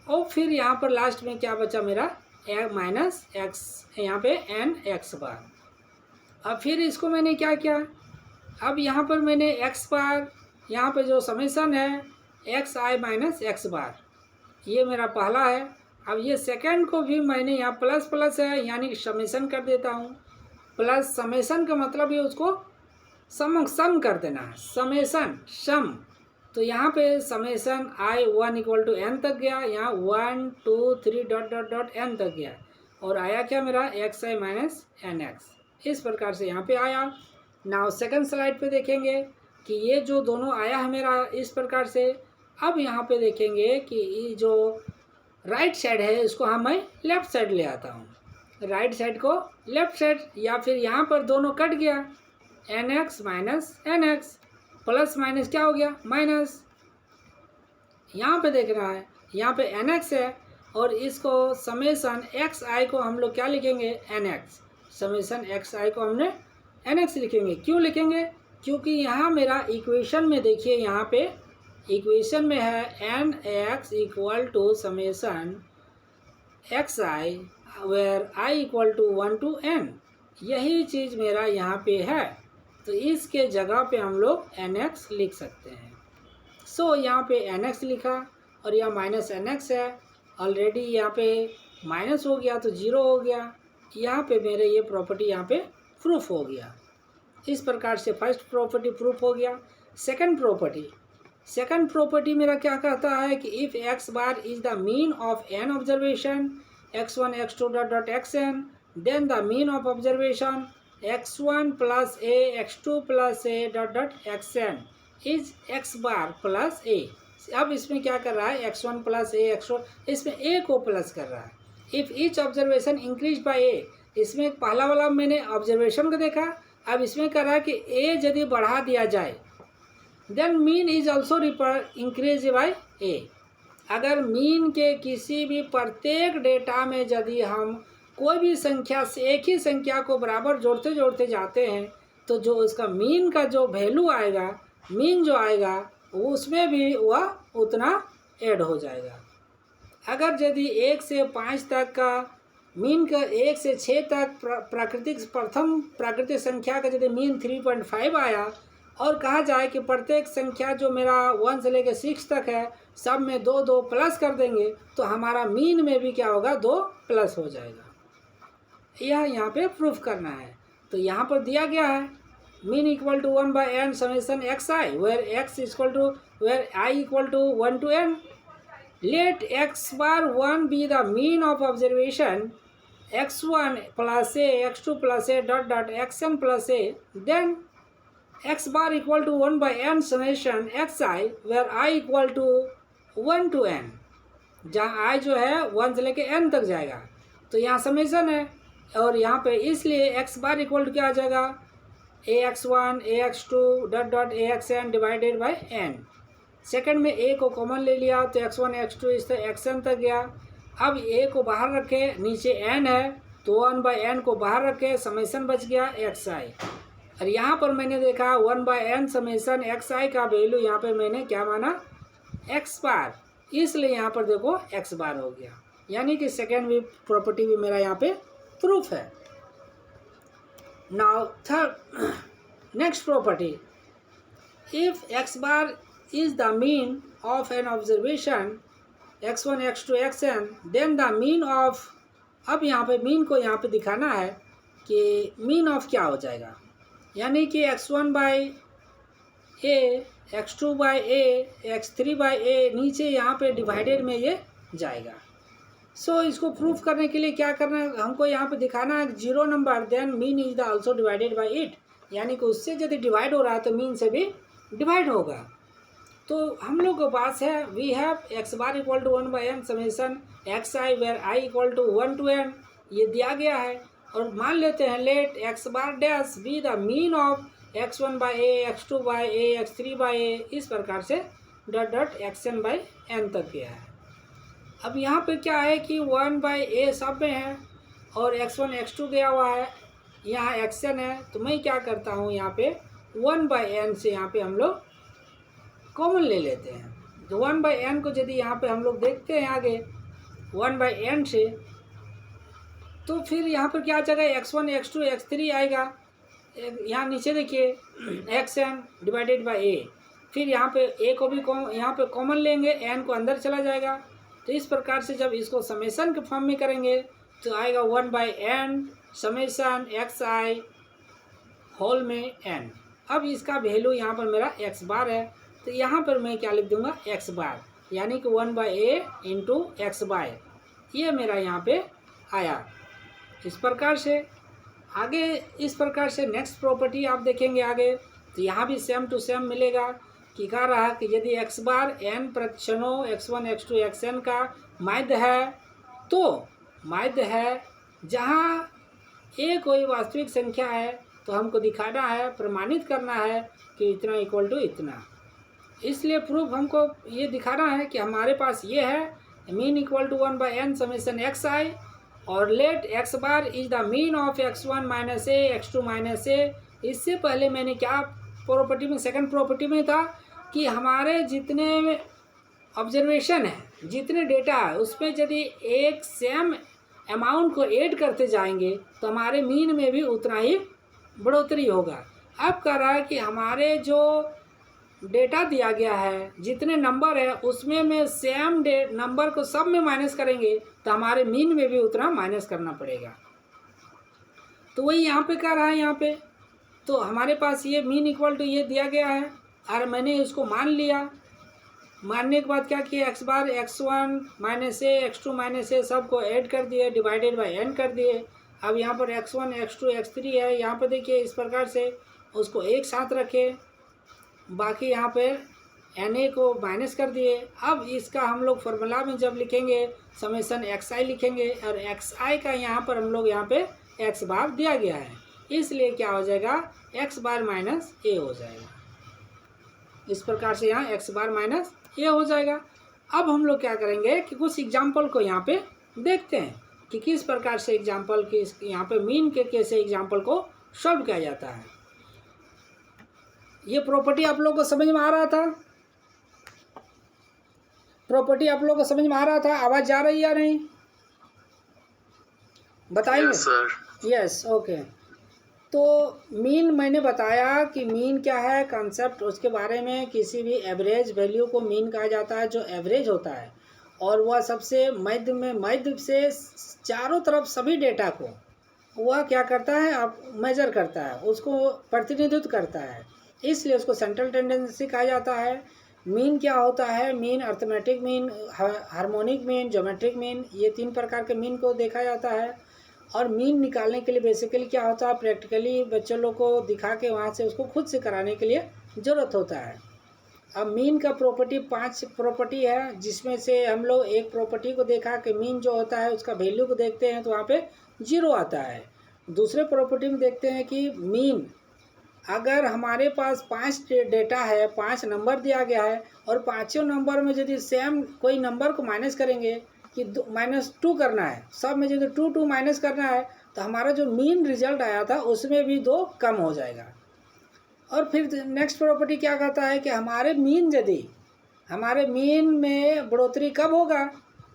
और फिर यहाँ पर लास्ट में क्या बचा मेरा माइनस x, यहाँ पे n x बार। अब फिर इसको मैंने क्या किया, अब यहाँ पर मैंने x बार, यहाँ पे जो समेसन है xi माइनस x बार, ये मेरा पहला है। अब ये सेकंड को भी मैंने यहाँ प्लस प्लस है यानी समेसन कर देता हूँ। प्लस समेसन का मतलब ये उसको सम कर देना है, समेसन सम। तो यहाँ पे summation i1 equal to n तक गया, यहाँ 1, 2, 3 डॉट डॉट डॉट n तक गया और आया क्या मेरा xi माइनस nx। इस प्रकार से यहाँ पे आया। नाउ सेकंड स्लाइड पे देखेंगे कि ये जो दोनों आया है मेरा इस प्रकार से। अब यहाँ पे देखेंगे कि ये जो राइट साइड है इसको मैं लेफ़्ट साइड ले आता हूँ, राइट साइड को लेफ़्ट साइड, या फिर यहाँ पर दोनों कट गया nx minus nx, plus minus क्या हो गया माइनस। यहाँ पे देख रहा है यहाँ पे nx है और इसको समेसन xi को हम लोग क्या लिखेंगे nx, समेसन xi को हमने nx लिखेंगे। क्यों लिखेंगे, क्योंकि यहाँ मेरा इक्वेशन में देखिए, यहाँ पे इक्वेशन में है n x equal to summation x i where i equal to 1 to n, यही चीज़ मेरा यहाँ पे है। तो इसके जगह पे हम लोग एन एक्स लिख सकते हैं। सो यहाँ पे एन एक्स लिखा और यहाँ माइनस एन एक्स है, ऑलरेडी यहाँ पे माइनस हो गया तो जीरो हो गया। यहाँ पे मेरे ये प्रॉपर्टी यहाँ पे प्रूफ हो गया। इस प्रकार से फर्स्ट प्रॉपर्टी प्रूफ हो गया। सेकंड प्रॉपर्टी मेरा क्या कहता है कि if x bar is the mean of n observation x1 x2 डॉट dot xn, then the mean of observation x1 plus a x2 plus a dot dot xn is x bar plus a। अब इसमें क्या कर रहा है, x1 plus a x2, इसमें a को plus कर रहा है। If each observation increase by a, इसमें पहला वाला मैंने ऑब्जर्वेशन को देखा, अब इसमें कर रहा है कि a यदि बढ़ा दिया जाए then mean is also increase by a। अगर मीन के किसी भी प्रत्येक डेटा में यदि हम कोई भी संख्या से एक ही संख्या को बराबर जोड़ते जोड़ते जाते हैं तो जो उसका मीन का जो वैल्यू आएगा, मीन जो आएगा, वो उसमें भी वह उतना ऐड हो जाएगा। अगर यदि 1 से 5 तक का मीन का 1 से 6 तक प्रथम प्राकृतिक संख्या का यदि मीन 3.5 आया और कहा जाए कि प्रत्येक संख्या जो मेरा 1 से लेकर 6 तक है सब में 2 2 प्लस कर देंगे तो हमारा मीन में भी क्या होगा, 2 प्लस हो जाएगा। यह यहाँ पे प्रूफ करना है। तो यहाँ पर दिया गया है mean equal to 1 by n summation x i where x equal to where i equal to 1 to n। Let x bar 1 be the mean of observation x1 plus a x2 plus a dot dot xn plus a, then x bar equal to 1 by n summation x i where i equal to 1 to n, जहाँ i जो है 1 से लेके n तक जाएगा। तो यहाँ summation है और यहाँ पे इसलिए x बार इक्वल टू क्या आ जाएगा, ax1 ax2 dot dot axn divided by n। Second में a को कॉमन ले लिया तो x1 x2 इस तरह xn तक गया। अब a को बाहर रखे, नीचे n है तो 1 बाई n को बाहर रखे, समेसन बच गया xi। और यहाँ पर मैंने देखा 1 बाई n समेसन xi का वैल्यू यहाँ पे मैंने क्या माना, x बार, इसलिए यहाँ पर देखो x बार हो गया। यानी कि सेकेंड भी प्रॉपर्टी भी मेरा यहाँ पे प्रूफ है। Now third next property, if x bar is the mean of n observation x1 x2 xn, then the mean of, अब यहाँ पे मीन को यहाँ पे दिखाना है कि मीन ऑफ क्या हो जाएगा, यानी कि x1 by a x2 by a x3 by a, नीचे यहाँ पे डिवाइडेड में ये जाएगा। सो इसको प्रूफ करने के लिए क्या करना है, हमको यहाँ पे दिखाना है 0 number then mean is the also divided by it, यानी कि उससे यदि डिवाइड हो रहा है तो मीन से भी डिवाइड होगा। तो हम लोग के पास है we have x bar equal to 1 by n summation x i where i equal to 1 to n, ये दिया गया है। और मान लेते हैं let x bar dash be the mean of x1 by a x2 by a x3 by a, इस प्रकार से dot dot xn by n तक गया है। अब यहाँ पे क्या है कि 1 बाई ए सब में है और x1 x2 गया हुआ है, यहाँ xn है, तो मैं क्या करता हूँ यहाँ पे 1 बाई n से यहाँ पे हम लोग कॉमन ले लेते हैं। तो 1 बाई n को यदि यहाँ पे हम लोग देखते हैं आगे 1 बाई n से, तो फिर यहाँ पर क्या आ जाएगा, x1 x2 x3 आएगा। यहाँ नीचे देखिए xn डिवाइडेड बाई a, फिर यहाँ पे a को भी यहाँ पे कॉमन लेंगे, n को अंदर चला जाएगा। तो इस प्रकार से जब इसको समेसन के फॉर्म में करेंगे तो आएगा 1 by n summation x i whole में n। अब इसका वैल्यू यहाँ पर मेरा x बार है, तो यहाँ पर मैं क्या लिख दूंगा, x बार, यानी कि 1 बाई ए इंटू एक्स बार, ये मेरा यहाँ पे आया। इस प्रकार से आगे, इस प्रकार से नेक्स्ट प्रॉपर्टी आप देखेंगे आगे, तो यहाँ भी सेम टू सेम मिलेगा कि कह रहा है कि यदि x बार n प्रक्षणों x1 x2 xn का माध्य है, तो माध्य है जहाँ a कोई वास्तविक संख्या है तो हमको दिखाना है, प्रमाणित करना है कि इतना इक्वल टू इतना। इसलिए प्रूफ हमको ये दिखाना है कि हमारे पास ये है mean equal to 1 by n summation x i, और let x bar is the mean of x1 minus a x2 minus a. इससे पहले मैंने क्या प्रॉपर्टी में, सेकंड प्रॉपर्टी में था कि हमारे जितने ऑब्जर्वेशन है, जितने डेटा है, उसमें यदि एक सेम अमाउंट को ऐड करते जाएंगे तो हमारे मीन में भी उतना ही बढ़ोतरी होगा। अब कह रहा है कि हमारे जो डेटा दिया गया है, जितने नंबर है उसमें में सेम नंबर को सब में माइनस करेंगे तो हमारे मीन में भी उतना माइनस करना पड़ेगा। तो वही यहाँ पे कह रहा है यहाँ पे। तो हमारे पास ये मीन इक्वल टू ये दिया गया है और मैंने इसको मान लिया। मानने के बाद क्या किया, x bar x1 minus a x2 minus ए सबको ऐड कर दिए, डिवाइडेड बाय n कर दिए। अब यहाँ पर x1 x2 x3 है, यहाँ पर देखिए इस प्रकार से उसको एक साथ रखे, बाकी यहाँ पर na को माइनस कर दिए। अब इसका हम लोग फार्मूला में जब लिखेंगे समेसन xi लिखेंगे और xi का यहाँ पर हम लोग यहाँ पे x बार दिया गया है, इसलिए क्या हो जाएगा, x बार माइनस ए हो जाएगा। इस प्रकार से यहाँ x बार माइनस ए हो जाएगा। अब हम लोग क्या करेंगे कि कुछ एग्जाम्पल को यहाँ पे देखते हैं कि किस प्रकार से एग्जाम्पल की यहाँ पे मीन के कैसे एग्जाम्पल को सॉल्व किया जाता है। ये प्रॉपर्टी आप लोगों को समझ में आ रहा था? प्रॉपर्टी आप लोगों को समझ में आ रहा था? आवाज़ जा रही है या नहीं बताइए। Yes sir. Yes, okay. तो मीन मैंने बताया कि मीन क्या है, कंसेप्ट उसके बारे में। किसी भी एवरेज वैल्यू को मीन कहा जाता है जो एवरेज होता है और वह सबसे मध्य में, मध्य से चारों तरफ सभी डेटा को वह क्या करता है, आप मेजर करता है, उसको प्रतिनिधित्व करता है, इसलिए उसको सेंट्रल टेंडेंसी कहा जाता है। मीन क्या होता है, mean arithmetic mean, harmonic mean, geometric mean, ये 3 प्रकार के मीन को देखा जाता है। और मीन निकालने के लिए बेसिकली क्या होता है, प्रैक्टिकली बच्चों लोग को दिखा के वहाँ से उसको खुद से कराने के लिए ज़रूरत होता है। अब मीन का प्रॉपर्टी 5 प्रॉपर्टी है, जिसमें से हम लोग एक प्रॉपर्टी को देखा कि मीन जो होता है उसका वैल्यू को देखते हैं तो वहाँ पे 0 आता है। दूसरे प्रॉपर्टी में देखते हैं कि मीन, अगर हमारे पास 5 डेटा है, 5 नंबर दिया गया है और पाँचों नंबर में यदि सेम कोई नंबर को माइनस करेंगे कि -2 करना है, सब में यदि 2 माइनस करना है तो हमारा जो मीन रिजल्ट आया था उसमें भी 2 कम हो जाएगा। और फिर नेक्स्ट प्रॉपर्टी क्या कहता है कि हमारे मीन, यदि हमारे मीन में बढ़ोतरी कब होगा,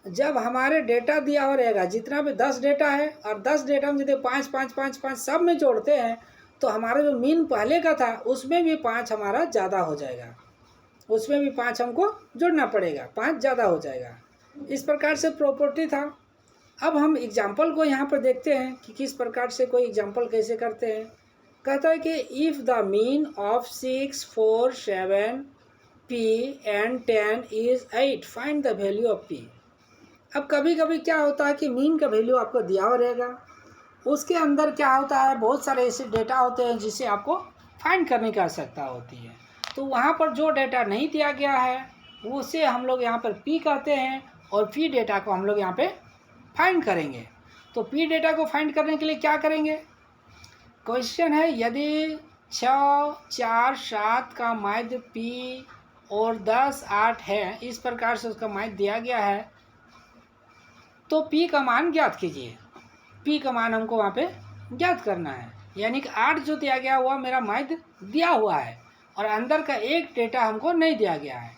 जब हमारे डेटा दिया हो रहेगा, जितना भी 10 डेटा है और 10 डेटा में यदि 5 5 5 5 सब में जोड़ते हैं तो हमारा जो मीन पहले का था उसमें भी 5 हमारा ज़्यादा हो जाएगा, उसमें भी 5 हमको जोड़ना पड़ेगा, 5 ज़्यादा हो जाएगा। इस प्रकार से प्रॉपर्टी था। अब हम एग्जाम्पल को यहाँ पर देखते हैं कि किस प्रकार से कोई एग्जाम्पल कैसे करते हैं। कहता है कि if the mean of 6 4 7 p and 10 is 8 find the value of p। अब कभी कभी क्या होता है कि मीन का वैल्यू आपको दिया हो रहेगा, उसके अंदर क्या होता है, बहुत सारे ऐसे डेटा होते हैं जिसे आपको फाइंड करने की आवश्यकता होती है। तो वहाँ पर जो डेटा नहीं दिया गया है उसे हम लोग यहाँ पर p कहते हैं और p डेटा को हम लोग यहाँ पे फाइंड करेंगे। तो p डेटा को फाइंड करने के लिए क्या करेंगे, क्वेश्चन है यदि 6 4 7 का माध्य p और 10 8 है, इस प्रकार से उसका माध्य दिया गया है, तो p का मान ज्ञात कीजिए। p का मान हमको वहाँ पे ज्ञात करना है, यानी कि 8 जो दिया गया हुआ मेरा माध्य दिया हुआ है और अंदर का एक डेटा हमको नहीं दिया गया है।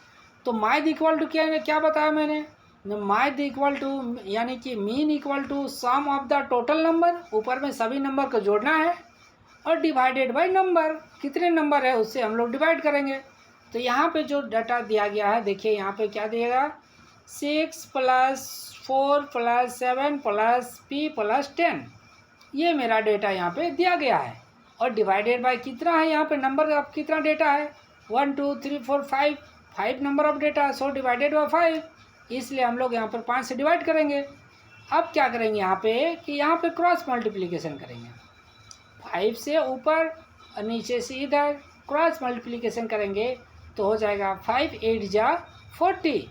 तो माध्य इक्वल टू क्या बताया मैंने, माध्य इक्वल टू यानी कि mean equal to sum of the total number, ऊपर में सभी नंबर को जोड़ना है और डिवाइडेड बाय नंबर, कितने नंबर है उससे हम लोग डिवाइड करेंगे। तो यहाँ पे जो डाटा दिया गया है, देखिए यहाँ पे क्या दिएगा, 6 + 4 + 7 + p + 10, ये मेरा डेटा यहाँ पे दिया गया है और डिवाइडेड बाय कितना है, यहाँ पे नंबर अब कितना डेटा है, 1 2 3 4 5 number of data, so divided by 5, इसलिए हम लोग यहाँ पर 5 से डिवाइड करेंगे। अब क्या करेंगे यहाँ पे कि यहाँ पे क्रॉस मल्टीप्लिकेशन करेंगे, 5 से ऊपर और नीचे से इधर क्रॉस मल्टीप्लिकेशन करेंगे तो हो जाएगा 5 8 जा 40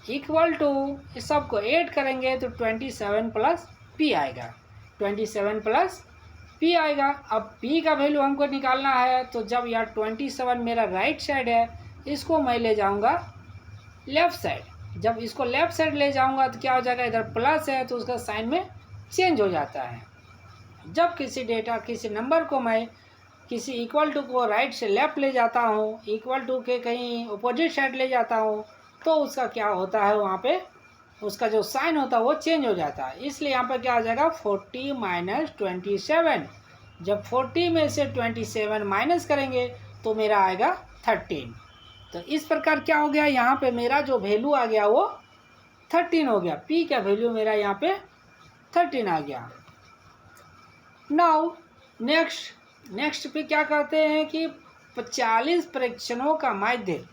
इक्वल टू, इस सब को ऐड करेंगे तो 27 + p आएगा, 27 + p आएगा। अब p का वैल्यू हमको निकालना है, तो जब यार 27 मेरा राइट साइड है, इसको मैं ले जाऊंगा लेफ़्ट साइड। जब इसको लेफ़्ट साइड ले जाऊंगा तो क्या हो जाएगा, इधर प्लस है तो उसका साइन में चेंज हो जाता है। जब किसी नंबर को मैं किसी इक्वल टू को राइट से लेफ़्ट ले जाता हूँ, इक्वल टू के कहीं अपोजिट साइड ले जाता हूँ, तो उसका क्या होता है, वहाँ पे उसका जो साइन होता है वो चेंज हो जाता है। इसलिए यहाँ पर क्या आ जाएगा 40 माइनस 27। जब 40 में से 27 माइनस करेंगे तो मेरा आएगा 13। तो इस प्रकार क्या हो गया, यहाँ पे मेरा जो वैल्यू आ गया वो 13 हो गया। पी का वैल्यू मेरा यहाँ पे 13 आ गया। नाउ नेक्स्ट पे क्या कहते हैं कि 40 परीक्षणों का माध्य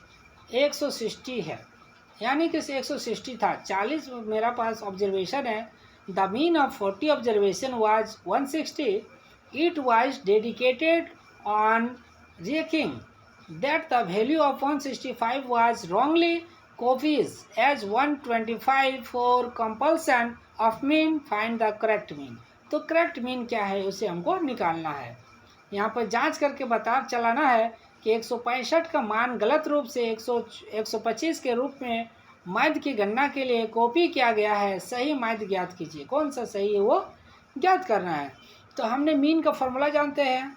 160 है, यानी कि 160 था, 40 मेरा पास ऑब्जर्वेशन है। The mean of 40 observation was 160. It was dedicated on reaching that the value of 165 was wrongly copied as 125 for compulsion of mean. Find the correct mean. तो करेक्ट मीन क्या है उसे हमको निकालना है। यहाँ पर जांच करके चलाना है कि 165 का मान गलत रूप से 125 के रूप में माध्य की गणना के लिए कॉपी किया गया है। सही माध्य ज्ञात कीजिए, कौन सा सही है वो ज्ञात करना है। तो हमने मीन का फॉर्मूला जानते हैं।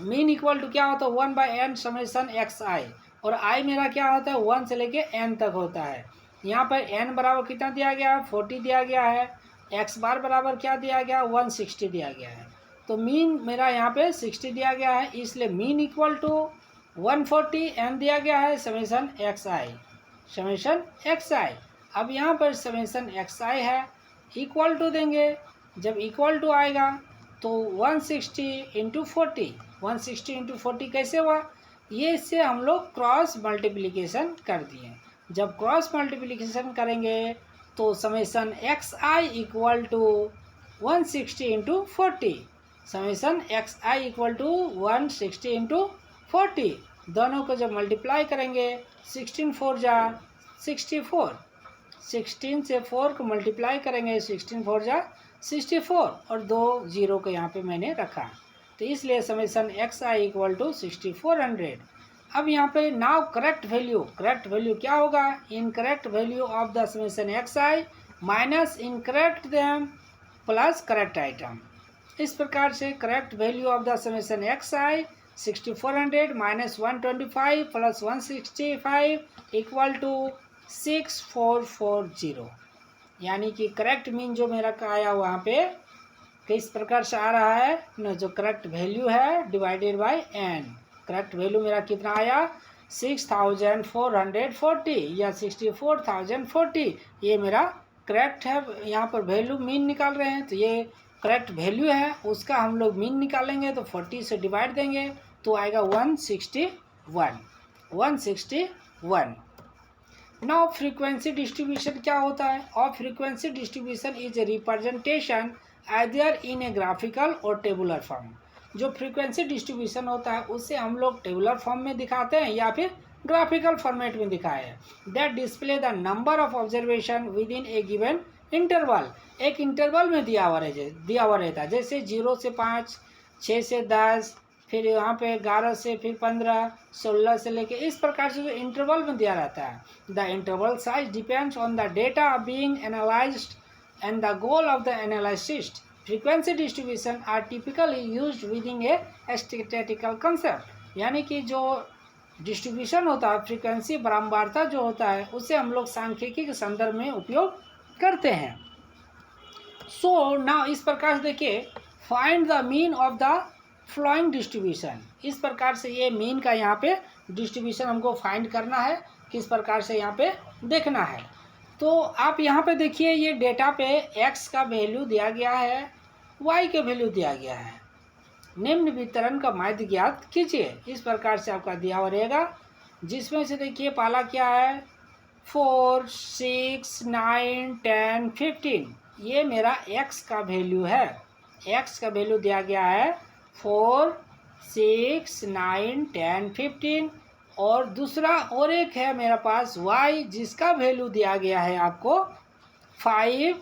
मीन इक्वल टू क्या होता है 1/n समेशन xi, और i मेरा क्या होता है 1 से लेके n तक होता है। यहाँ पर n बराबर कितना दिया गया है 40 दिया गया है, x बार बराबर क्या दिया गया 160 दिया गया है। तो मीन मेरा यहाँ पे 60 दिया गया है, इसलिए मीन इक्वल टू 140 n दिया गया है समेशन xi। अब यहाँ पर समेशन xi है, इक्वल टू देंगे। जब इक्वल टू आएगा तो 160 इंटू 40, 160 इंटू 40 कैसे हुआ, ये इससे हम लोग क्रॉस मल्टीप्लिकेशन कर दिए। जब क्रॉस मल्टीप्लिकेशन करेंगे तो summation xi equal to 160 into 40, summation xi equal to 160 into 40, दोनों को जब मल्टीप्लाई करेंगे 16 4 जा 64, 16 से 4 को मल्टीप्लाई करेंगे 16 4 जा 64, और 2 जीरो को यहाँ पे मैंने रखा, तो इसलिए समेशन xi इक्वल टू 6400। अब यहाँ पे नाउ करेक्ट वैल्यू क्या होगा, incorrect value of the summation xi minus incorrect them plus correct item. इस प्रकार से correct value of the summation xi 6400 minus 125 plus 165 equal to 6440, यानी कि करेक्ट मीन जो मेरा का आया वहाँ पे किस प्रकार से आ रहा है न, जो करेक्ट वैल्यू है divided by n। Correct value मेरा कितना आया 6440 या 64,040, ये मेरा करेक्ट है। यहाँ पर वैल्यू मीन निकाल रहे हैं तो ये करेक्ट वैल्यू है, उसका हम लोग मीन निकालेंगे तो 40 से डिवाइड देंगे तो आएगा 161। नाउ फ्रीक्वेंसी डिस्ट्रीब्यूशन क्या होता है, और frequency distribution is a representation either in A graphical और टेबुलर फॉर्म। जो फ्रीक्वेंसी डिस्ट्रीब्यूशन होता है उसे हम लोग टेबुलर फॉर्म में दिखाते हैं या फिर ग्राफिकल फॉर्मेट में दिखाए हैं। That display the number of observation with in A given interval, एक इंटरवल में दिया हुआ रहता है, जैसे 0 से 5, 6 से 10, फिर यहाँ पे 11 से फिर 15, 16 से लेके इस प्रकार से जो इंटरवल में दिया रहता है। The interval size depends on the data being analysed and the goal of the analysis. Frequency distribution are typically used within a statistical concept, यानी कि जो डिस्ट्रीब्यूशन होता है फ्रीक्वेंसी बारंबारता जो होता है उसे हम लोग सांख्यिकी के संदर्भ में उपयोग करते हैं। सो नाउ इस प्रकार से देखिए find the mean of the flowing distribution, इस प्रकार से ये मीन का यहाँ पे डिस्ट्रीब्यूशन हमको फाइंड करना है, किस प्रकार से यहाँ पे देखना है। तो आप यहाँ पे देखिए ये डेटा पे x का वैल्यू दिया गया है, y के वैल्यू दिया गया है, निम्न वितरण का माध्य ज्ञात कीजिए, इस प्रकार से आपका दिया हुआ रहेगा। जिसमें से देखिए पहला क्या है 4, 6, 9, 10, 15, ये मेरा x का वैल्यू है। x का वैल्यू दिया गया है 4, 6, 9, 10, 15, और दूसरा और एक है मेरा पास y जिसका वैल्यू दिया गया है आपको 5,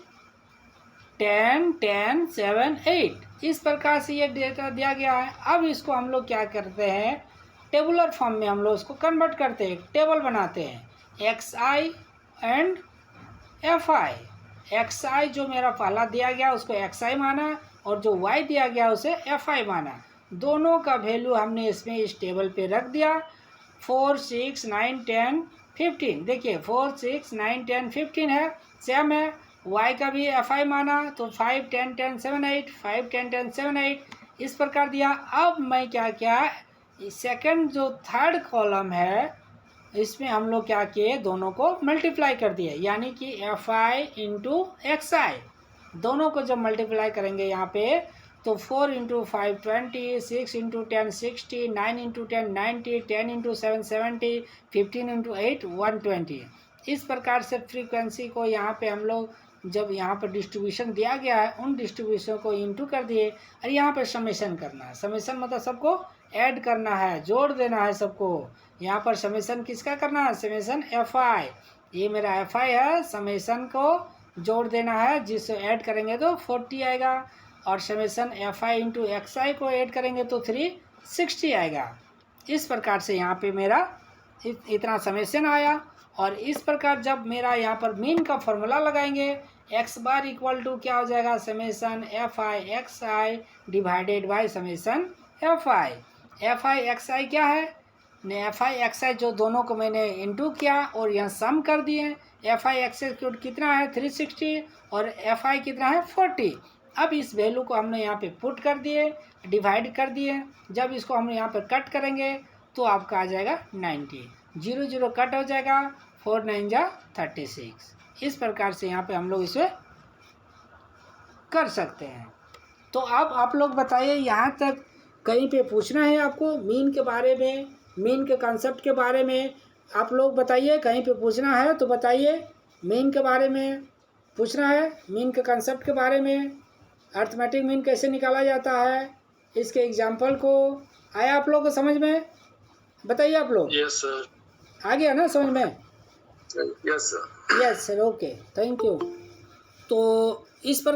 10, 10, 7, 8, इस प्रकार से ये डेटा दिया गया है। अब इसको हम लोग क्या करते हैं टेबुलर फॉर्म में हम लोग इसको कन्वर्ट करते हैं, टेबल बनाते हैं xi एंड fi। xi जो मेरा पहला दिया गया उसको xi माना और जो y दिया गया उसे fi माना। दोनों का वैल्यू हमने इसमें इस टेबल पे रख दिया। 4, 6, 9, 10, 15। देखिए 4, 6, 9, 10, 15 है, सेम है। y का भी fi माना तो 5, 10, 10, 7, 8, 5, 10, 10, 7, 8 इस प्रकार दिया। अब मैं क्या किया, सेकंड जो थर्ड कॉलम है इसमें हम लोग क्या किए, दोनों को मल्टीप्लाई कर दिए, यानी कि fi इंटू xi। दोनों को जब मल्टीप्लाई करेंगे यहाँ पे तो 4 into 5 20, 6 into 10 60, 9 into 10 90, 10 into 7 70, 15 into 8 120। इस प्रकार से फ्रीक्वेंसी को यहाँ पे हम लोग जब यहाँ पर डिस्ट्रीब्यूशन दिया गया है उन डिस्ट्रीब्यूशन को इंटू कर दिए। और यहाँ पर समेशन करना है। समेशन मतलब सबको ऐड करना है, जोड़ देना है सबको। यहाँ पर समेशन किसका करना है, समेशन fi। ये मेरा fi है, समेशन को जोड़ देना है, जिससे ऐड करेंगे तो 40 आएगा। और समेशन fi इंटू xi को ऐड करेंगे तो 360 आएगा। इस प्रकार से यहाँ पे मेरा इतना समेशन आया। और इस प्रकार जब मेरा यहाँ पर मीन का फॉर्मूला लगाएंगे, x बार इक्वल टू क्या हो जाएगा, summation fi xi divided by summation fi। fi xi क्या है, ने fi xi जो दोनों को मैंने इंटू किया और यहाँ सम कर दिए। fi xi कितना है 360 और fi कितना है 40। अब इस वैल्यू को हमने यहाँ पे पुट कर दिए, डिवाइड कर दिए। जब इसको हम यहाँ पर कट करेंगे तो आपका आ जाएगा 90, 0 0 कट हो जाएगा, 4 9 जा 36। इस प्रकार से यहाँ पे हम लोग इसे कर सकते हैं। तो अब आप लोग बताइए, यहाँ तक कहीं पे पूछना है आपको मीन के बारे में, मीन के कॉन्सेप्ट के बारे में आप लोग बताइए, कहीं पे पूछना है तो बताइए। मीन के बारे में पूछना है, मीन के कॉन्सेप्ट के बारे में, अर्थमेटिक मीन कैसे निकाला जाता है, इसके एग्जाम्पल को आया आप लोग को समझ में, बताइए आप लोग। Yes sir. आ गया ना समझ में? Yes sir. Yes sir, okay, thank you. तो इस पर